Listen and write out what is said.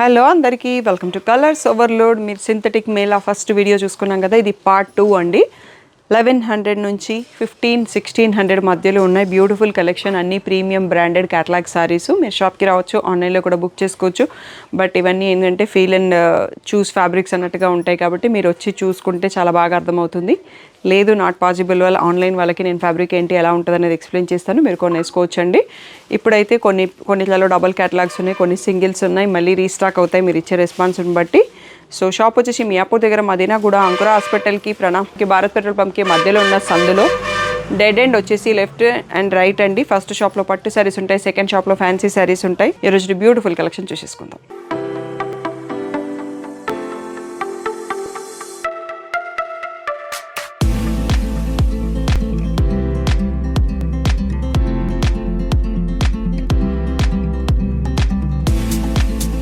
Hello అందరికీ welcome to colours overload. మీరు synthetic మేలా ఫస్ట్ వీడియో చూసుకున్నాం కదా, ఇది పార్ట్ 2 అండి. 1100 నుంచి 1600 మధ్యలో ఉన్నాయి బ్యూటిఫుల్ కలెక్షన్, అన్ని ప్రీమియం బ్రాండెడ్ క్యాటలాగ్ సారీస్. మీరు షాప్కి రావచ్చు, ఆన్లైన్లో కూడా బుక్ చేసుకోవచ్చు. బట్ ఇవన్నీ ఏంటంటే ఫీల్ అండ్ చూస్ ఫ్యాబ్రిక్స్ అన్నట్టుగా ఉంటాయి కాబట్టి మీరు వచ్చి చూసుకుంటే చాలా బాగా అర్థమవుతుంది. లేదు నాట్ పాసిబుల్ వాళ్ళ ఆన్లైన్ వాళ్ళకి నేను ఫ్యాబ్రిక్ ఏంటి ఎలా ఉంటుంది అనేది ఎక్స్ప్లెయిన్ చేస్తాను, మీరు కొన్ని వేసుకోవచ్చండి. ఇప్పుడైతే కొన్నిట్లలో డబుల్ క్యాటలాగ్స్ ఉన్నాయి, కొన్ని సింగిల్స్ ఉన్నాయి, మళ్ళీ రీస్టాక్ అవుతాయి మీరు ఇచ్చే రెస్పాన్స్ని బట్టి. సో షాప్ వచ్చేసి మియాపూర్ దగ్గర మదీనా కూడా అంకుర హాస్పిటల్కి ప్రణామ్కి భారత్ పెట్రోల్ పంప్కి మధ్యలో ఉన్న సందులో. డెడ్ ఎండ్ వచ్చేసి లెఫ్ట్ అండ్ రైట్ అండి. ఫస్ట్ షాప్లో పట్టు శారీస్ ఉంటాయి, సెకండ్ షాప్లో ఫ్యాన్సీ శారీస్ ఉంటాయి. ఈరోజు బ్యూటిఫుల్ కలెక్షన్ చూసేసుకుందాం.